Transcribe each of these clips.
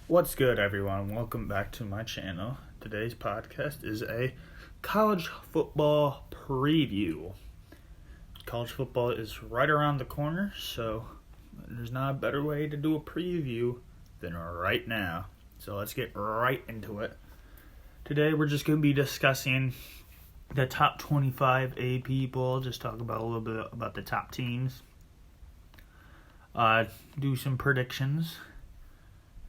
What's good, everyone? Welcome back to my channel. Today's podcast is a college football preview. College football is right around the corner, so there's not a better way to do a preview than right now. So let's get right into it. Today we're just going to be discussing the top 25 AP poll, just talk about a little bit about the top teams. Do some predictions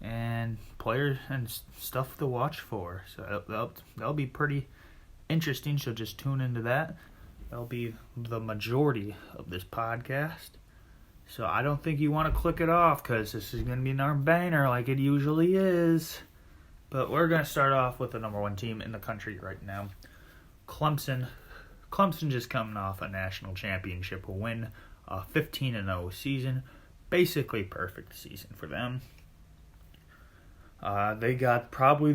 and players and stuff to watch for. So that'll be pretty interesting, so just tune into that. That'll be the majority of this podcast. So I don't think you want to click it off because this is going to be another banger like it usually is. But we're going to start off with the number one team in the country right now, Clemson. Clemson just coming off a national championship win, a 15-0 season. Basically perfect season for them. They got probably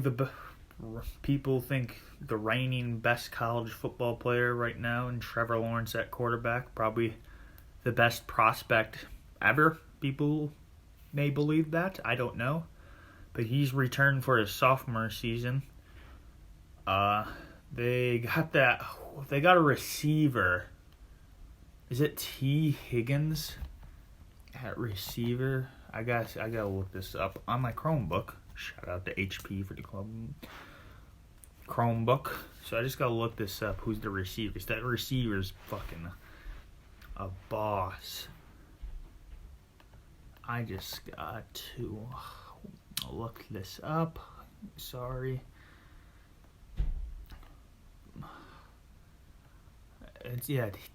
people think the reigning best college football player right now in Trevor Lawrence at quarterback. Probably the best prospect ever. People may believe that. I don't know. But he's returned for his sophomore season. They got a receiver. Is it T. Higgins at receiver? I gotta look this up on my Chromebook. Shout out to HP for the Chromebook. So I just gotta look this up. Who's the receiver? That receiver's fucking a boss. I just got to look this up. Sorry.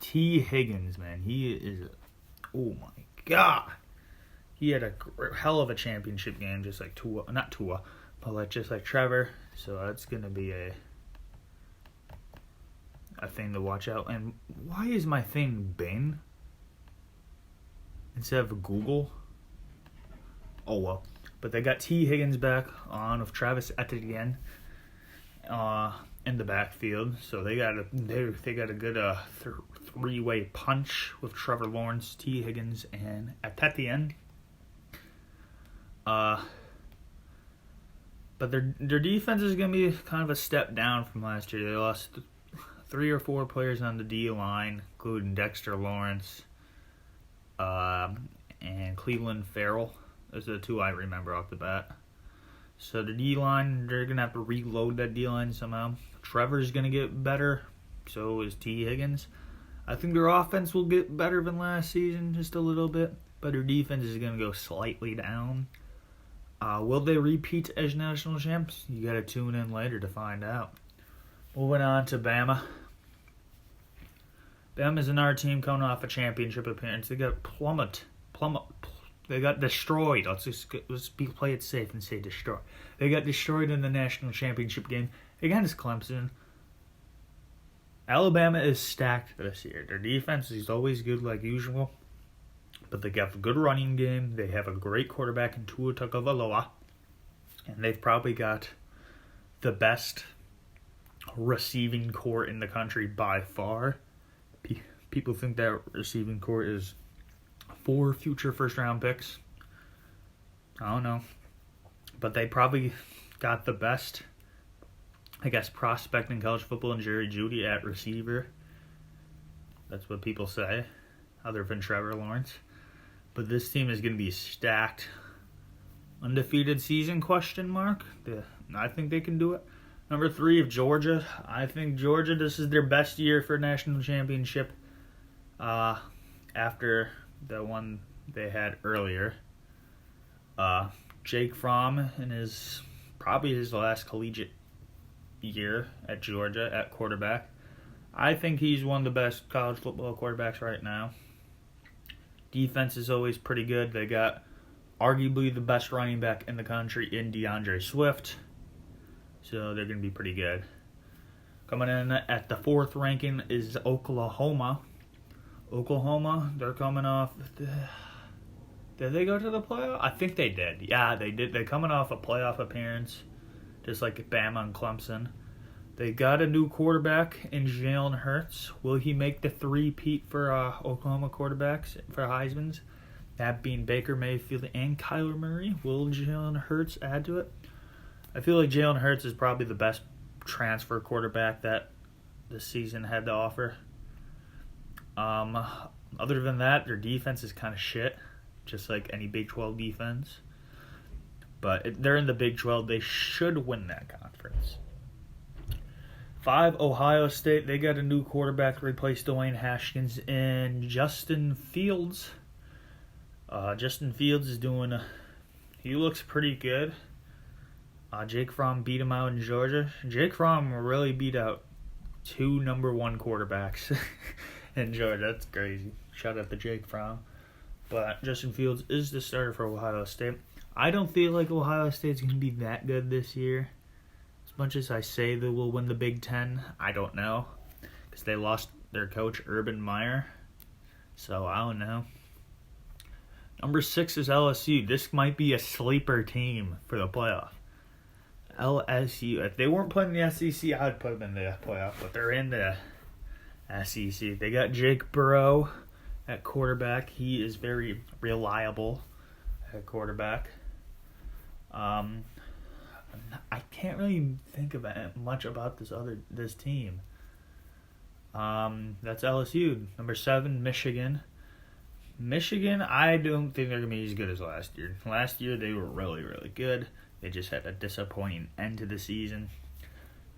T. Higgins, man. He is. Oh my god. He had a hell of a championship game, just like Tua. Not Tua, but just like Trevor. So that's going to be a thing to watch out. And why is my thing Bing instead of Google? Oh, well. But they got T. Higgins back on with Travis Etienne in the backfield. So they got a good three-way punch with Trevor Lawrence, T. Higgins, and Etienne. But their defense is going to be kind of a step down from last year. They lost 3 or 4 players on the D-line, including Dexter Lawrence and Cleveland Farrell. Those are the 2 I remember off the bat. So the D-line, they're going to have to reload that D-line somehow. Trevor's going to get better. So is T. Higgins. I think their offense will get better than last season, just a little bit. But their defense is going to go slightly down. Will they repeat as national champs? You got to tune in later to find out. Moving on to Bama. Bama's another team coming off a championship appearance. They got They got destroyed. Let's play it safe and say destroy. They got destroyed in the national championship game against Clemson. Alabama is stacked this year. Their defense is always good like usual. But they got a good running game. They have a great quarterback in Tua Tagovailoa. And they've probably got the best receiving core in the country by far. People think that receiving core is 4 future first-round picks. I don't know. But they probably got the best, prospect in college football in Jerry Jeudy at receiver. That's what people say, other than Trevor Lawrence. But this team is going to be stacked. Undefeated season, question mark. I think they can do it. Number 3 of Georgia. I think Georgia, this is their best year for national championship after the one they had earlier. Jake Fromm in probably his last collegiate year at Georgia at quarterback. I think he's one of the best college football quarterbacks right now. Defense is always pretty good. They got arguably the best running back in the country in DeAndre Swift. So they're going to be pretty good. Coming in at the 4th ranking is Oklahoma. They're coming off. Did they go to the playoff? I think they did. Yeah, they did. They're coming off a playoff appearance, just like Bama and Clemson. They got a new quarterback in Jalen Hurts. Will he make the three-peat for Oklahoma quarterbacks for Heisman's? That being Baker Mayfield and Kyler Murray. Will Jalen Hurts add to it? I feel like Jalen Hurts is probably the best transfer quarterback that the season had to offer. Other than that, their defense is kind of shit, just like any Big 12 defense. But they're in the Big 12. They should win that conference. 5, Ohio State. They got a new quarterback to replace Dwayne Haskins and Justin Fields. Justin Fields is doing... he looks pretty good. Jake Fromm beat him out in Georgia. Jake Fromm really beat out 2 number 1 quarterbacks in Georgia. That's crazy. Shout out to Jake Fromm. But Justin Fields is the starter for Ohio State. I don't feel like Ohio State's going to be that good this year. As much as I say they will win the Big Ten, I don't know. Because they lost their coach, Urban Meyer. So, I don't know. Number 6 is LSU. This might be a sleeper team for the playoff. LSU. If they weren't playing the SEC, I would put them in the playoff. But they're in the SEC. They got Jake Burrow at quarterback. He is very reliable at quarterback. I can't really think of much about this team. That's LSU. Number 7, Michigan. Michigan, I don't think they're going to be as good as last year. Last year, they were really, really good. They just had a disappointing end to the season.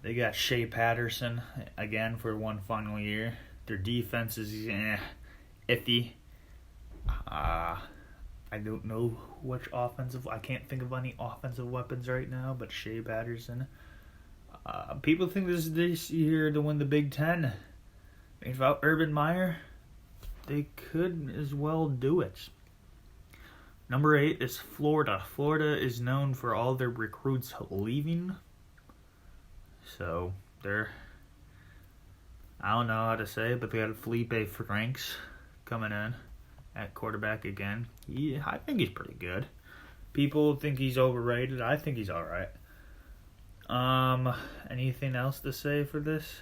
They got Shea Patterson again for one final year. Their defense is iffy. I don't know which offensive... I can't think of any offensive weapons right now, but Shea Patterson. People think this year to win the Big Ten. Without Urban Meyer, they could as well do it. Number 8 is Florida. Florida is known for all their recruits leaving. So, they're... I don't know how to say it, but they got Felipe Franks coming in at quarterback again. I think he's pretty good. People think he's overrated. I think he's alright. Anything else to say for this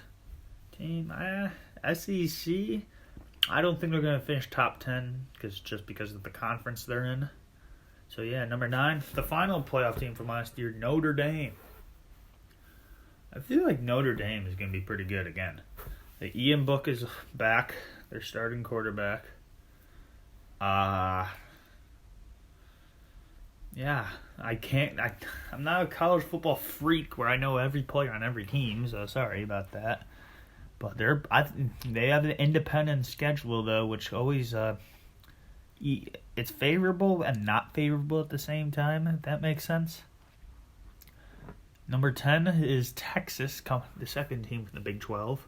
team? SEC, I don't think they're going to finish top 10 because of the conference they're in. So yeah, number 9, the final playoff team from last year, Notre Dame. I feel like Notre Dame is going to be pretty good again. The Ian Book is back, their starting quarterback. Yeah, I'm not a college football freak where I know every player on every team, so sorry about that. But they have an independent schedule though, which always it's favorable and not favorable at the same time. If that makes sense. Number 10 is Texas, the second team from the Big 12.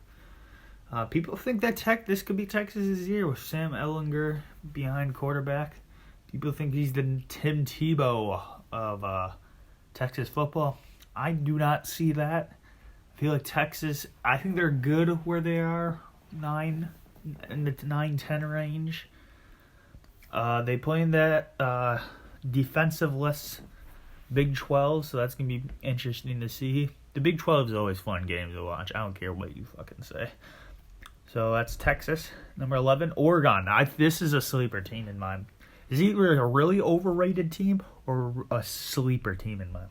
People think that this could be Texas' year with Sam Ehlinger behind quarterback. People think he's the Tim Tebow of Texas football. I do not see that. I feel like Texas, I think they're good where they are, in the 9-10 range. They play in that defensive-less Big 12, so that's going to be interesting to see. The Big 12 is always fun games to watch. I don't care what you fucking say. So that's Texas. Number 11, Oregon. This is a sleeper team in mind. Is either a really overrated team or a sleeper team in mind.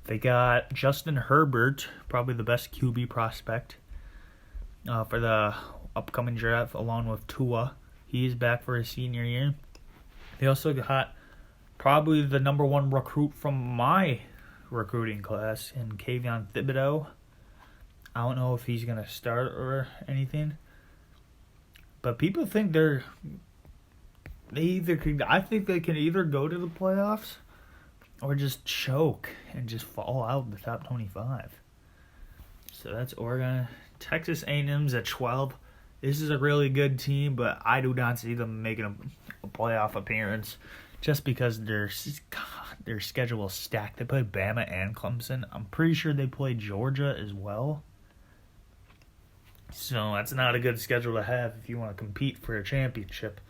They got Justin Herbert, probably the best QB prospect for the upcoming draft, along with Tua. He's back for his senior year. They also got probably the number 1 recruit from my recruiting class in Kayvon Thibodeau. I don't know if he's going to start or anything. But people think I think they can either go to the playoffs or just choke and just fall out of the top 25. So that's Oregon. Texas A&M's at 12. This is a really good team, but I do not see them making a playoff appearance just because their schedule is stacked. They play Bama and Clemson. I'm pretty sure they play Georgia as well. So that's not a good schedule to have if you want to compete for a championship.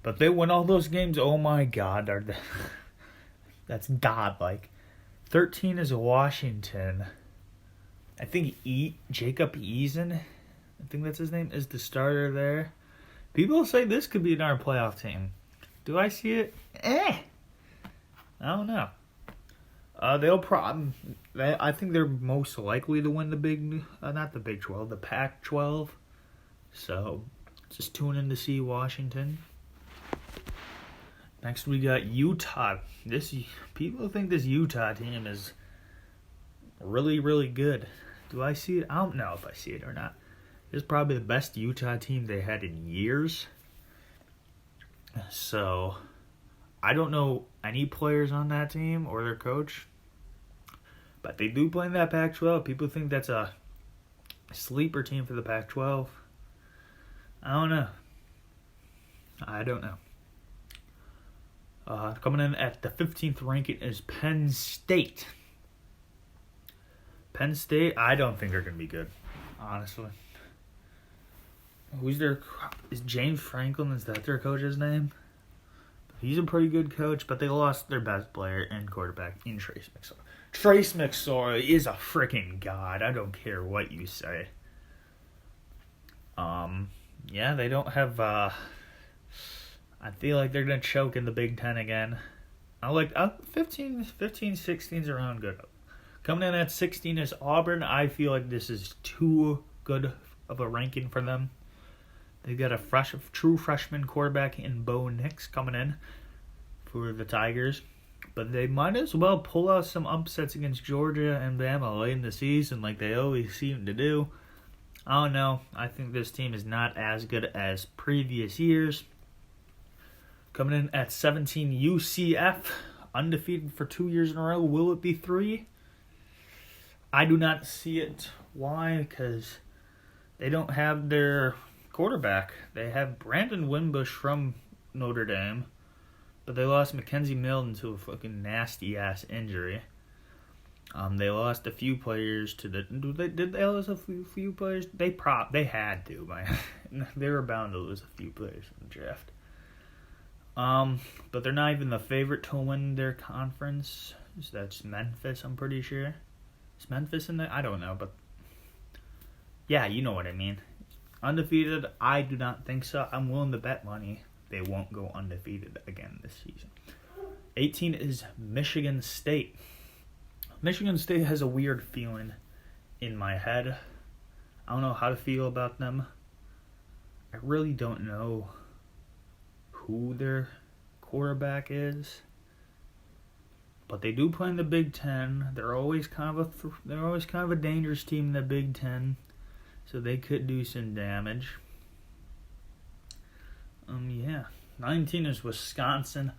But they win all those games. Oh my God, that's godlike. 13 is Washington. I think Jacob Eason, I think that's his name, is the starter there. People say this could be our playoff team. Do I see it? I don't know. They'll probably. I think they're most likely to win the not the Big 12, the Pac-12. So, just tune in to see Washington. Next, we got Utah. People think this Utah team is really, really good. Do I see it? I don't know if I see it or not. This is probably the best Utah team they had in years. So, I don't know any players on that team or their coach. But they do play in that Pac-12. People think that's a sleeper team for the Pac-12. I don't know. Coming in at the 15th ranking is Penn State. Penn State, I don't think they're going to be good, honestly. Is James Franklin, is that their coach's name? He's a pretty good coach, but they lost their best player and quarterback in Trace McSorley. Trace McSorley is a freaking god. I don't care what you say. Yeah, they don't have, I feel like they're going to choke in the Big Ten again. 15, 16's around good. Coming in at 16 is Auburn. I feel like this is too good of a ranking for them. They got a true freshman quarterback in Bo Nix coming in for the Tigers. But they might as well pull out some upsets against Georgia and Bama late in the season like they always seem to do. I don't know. I think this team is not as good as previous years. Coming in at 17, UCF. Undefeated for 2 years in a row. Will it be 3? I do not see it. Why? Because they don't have their quarterback. They have Brandon Wimbush from Notre Dame, but they lost Mackenzie Milton to a fucking nasty-ass injury. They lost a few players to the... Did they lose a few players? They had to, man. They were bound to lose a few players in the draft. But they're not even the favorite to win their conference. So that's Memphis, I'm pretty sure. Is Memphis in there? I don't know, but... Yeah, you know what I mean. Undefeated, I do not think so. I'm willing to bet money they won't go undefeated again this season. 18 is Michigan State. Michigan State has a weird feeling in my head. I don't know how to feel about them. I really don't know who their quarterback is. But they do play in the Big Ten. They're always kind of a dangerous team in the Big Ten. So they could do some damage. Yeah. 19 is Wisconsin.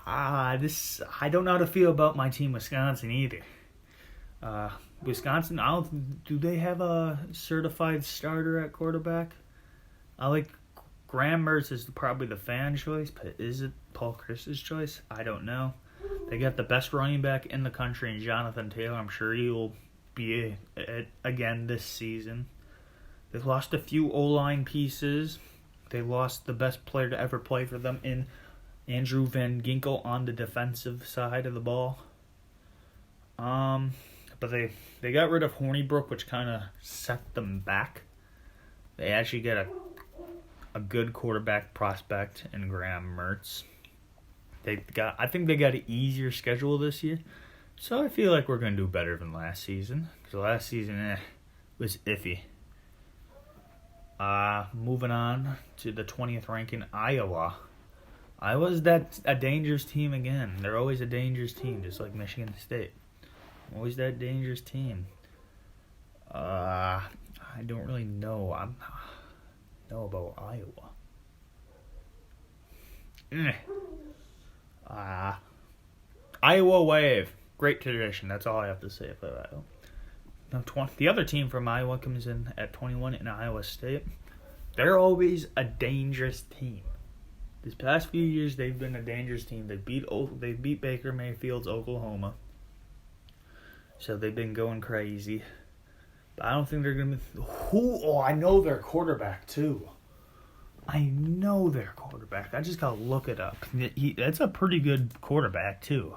I don't know how to feel about my team, Wisconsin, either. Wisconsin, do they have a certified starter at quarterback? I like Graham Mertz is probably the fan choice, but is it Paul Chryst's choice? I don't know. They got the best running back in the country in Jonathan Taylor. I'm sure he will be again this season. They've lost a few O-line pieces. They lost the best player to ever play for them in Andrew Van Ginkel on the defensive side of the ball. But they got rid of Hornibrook, which kind of set them back. They actually get a good quarterback prospect in Graham Mertz. I think they got an easier schedule this year. So I feel like we're going to do better than last season. Because last season was iffy. Moving on to the 20th ranking, Iowa. Iowa's a dangerous team again. They're always a dangerous team, just like Michigan State. Always that dangerous team. I don't really know. I know about Iowa. Iowa Wave. Great tradition. That's all I have to say about Iowa. Now, the other team from Iowa comes in at 21 in Iowa State. They're always a dangerous team. These past few years, they've been a dangerous team. They beat Baker Mayfield's Oklahoma. So they've been going crazy. But I don't think they're going to be... I know their quarterback, too. I know their quarterback. I just got to look it up. That's a pretty good quarterback, too.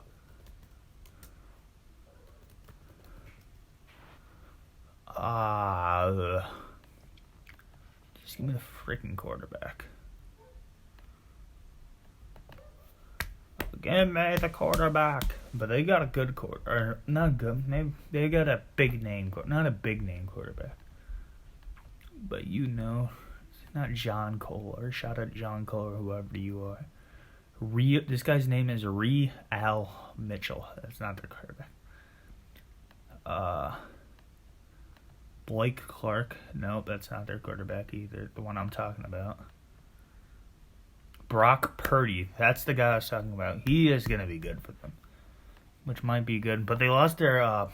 Just give me the freaking quarterback. Give me the quarterback. But they got a good or not good. They got a big name, not a big name quarterback. But it's not John Kohler. Shout out John Kohler, whoever you are. This guy's name is Al Mitchell. That's not their quarterback. Blake Clark. Nope, that's not their quarterback either. The one I'm talking about. Brock Purdy. That's the guy I was talking about. He is going to be good for them. Which might be good. But they lost their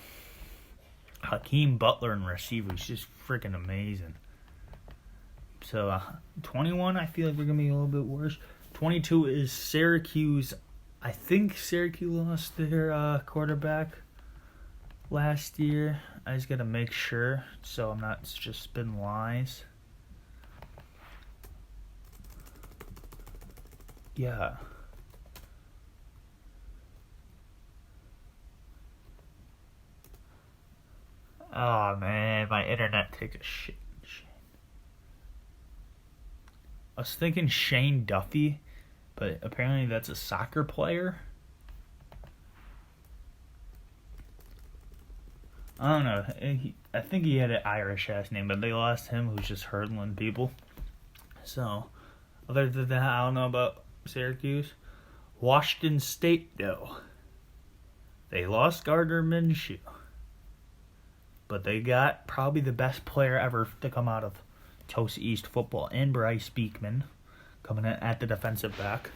Hakeem Butler in receiver. He's just freaking amazing. So, 21, I feel like they're going to be a little bit worse. 22 is Syracuse. I think Syracuse lost their quarterback last year. I just got to make sure so I'm not just spitting lies. Yeah. Oh, man, my internet takes a shit. I was thinking Shane Duffy, but apparently that's a soccer player. I don't know. I think he had an Irish-ass name, but they lost him, who's just hurdling people. So, other than that, I don't know about Syracuse. Washington State, though. They lost Gardner Minshew. But they got probably the best player ever to come out of Tulsa East football, and Bryce Beekman coming in at the defensive back.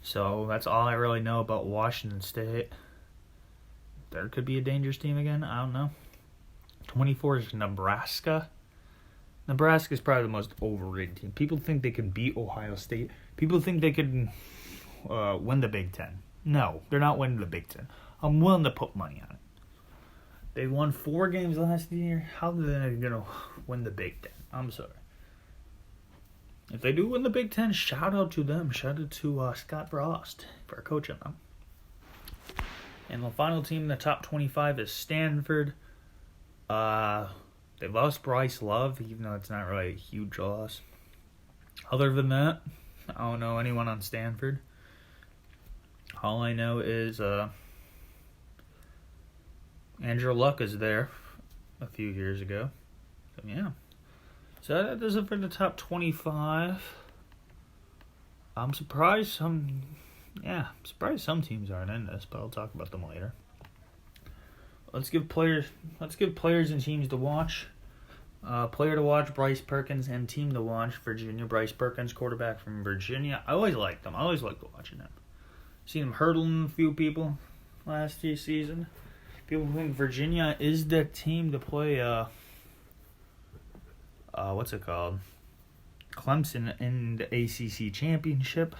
So that's all I really know about Washington State. There could be a dangerous team again. I don't know. 24 is Nebraska. Nebraska is probably the most overrated team. People think they can beat Ohio State. People think they can win the Big Ten. No, they're not winning the Big Ten. I'm willing to put money on it. They won 4 games last year. How are they going to win the Big Ten? I'm sorry. If they do win the Big Ten, shout out to them. Shout out to Scott Frost for coaching them. And the final team in the top 25 is Stanford. They lost Bryce Love, even though it's not really a huge loss. Other than that, I don't know anyone on Stanford. All I know is Andrew Luck is there a few years ago. So, yeah. So that does it for the top 25. I'm surprised some teams aren't in this, but I'll talk about them later. Let's give players and teams to watch. Player to watch, Bryce Perkins, and team to watch, Virginia. Bryce Perkins, quarterback from Virginia. I always liked them. I always liked watching them. Seen him hurdling a few people last year's season. People think Virginia is the team to play what's it called? Clemson in the ACC championship.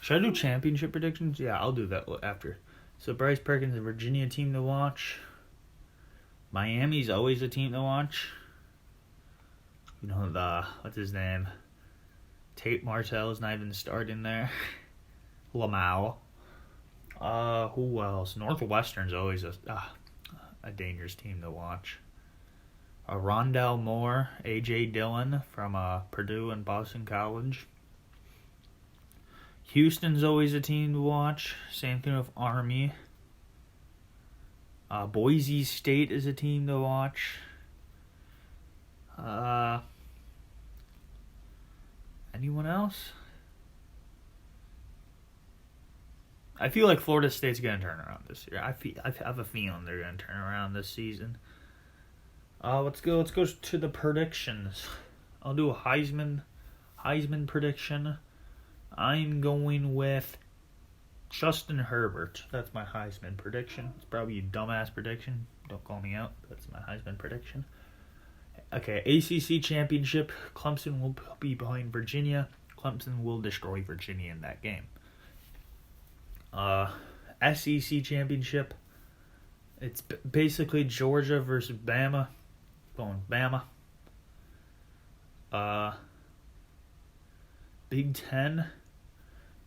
Should I do championship predictions? Yeah, I'll do that after. So Bryce Perkins, a Virginia team to watch. Miami's always a team to watch. You know, what's his name? Tate Martell is not even starting there. Lamau. Who else? Northwestern's always a dangerous team to watch. Rondell Moore, A.J. Dillon from Purdue and Boston College. Houston's always a team to watch. Same thing with Army. Boise State is a team to watch. Anyone else? I feel like Florida State's going to turn around this year. I have a feeling they're going to turn around this season. Let's go to the predictions. I'll do a Heisman prediction. I'm going with Justin Herbert. That's my Heisman prediction. It's probably a dumbass prediction. Don't call me out. That's my Heisman prediction. Okay, ACC championship. Clemson will be behind Virginia. Clemson will destroy Virginia in that game. SEC championship. It's basically Georgia versus Bama. Going Bama. Big Ten.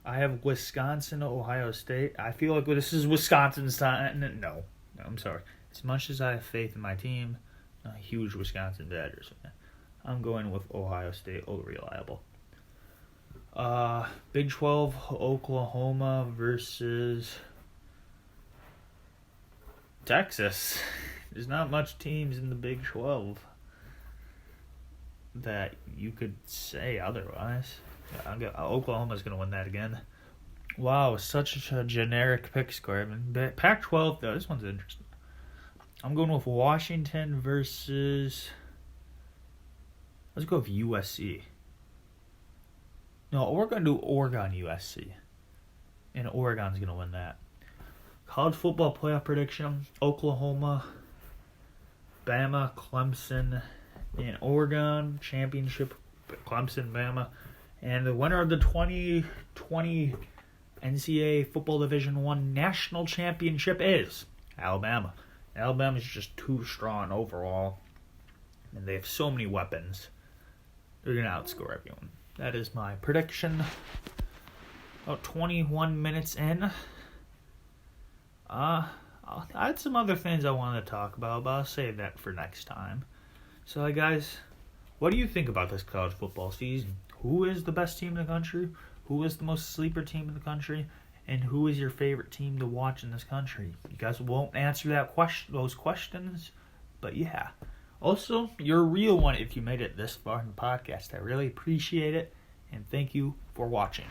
I have Wisconsin, Ohio State. I feel like this is Wisconsin's time. No, I'm sorry. As much as I have faith in my team, I'm a huge Wisconsin Badgers fan. I'm going with Ohio State, all reliable. Big 12, Oklahoma versus Texas. There's not much teams in the Big 12 that you could say otherwise. Oklahoma's going to win that again. Wow, such a generic pick score. I mean, Pac-12, though, this one's interesting. I'm going with Washington versus... Let's go with USC. No, we're going to do Oregon USC. And Oregon's going to win that. College football playoff prediction. Oklahoma, Bama, Clemson, and Oregon. Championship, Clemson, Bama. And the winner of the 2020 NCAA Football Division I National Championship is Alabama. Alabama's just too strong overall. And they have so many weapons. They're going to outscore everyone. That is my prediction. About 21 minutes in. I had some other things I wanted to talk about, but I'll save that for next time. So, guys, what do you think about this college football season? Who is the best team in the country? Who is the most sleeper team in the country? And who is your favorite team to watch in this country? You guys won't answer those questions, but yeah. Also, you're a real one if you made it this far in the podcast. I really appreciate it, and thank you for watching.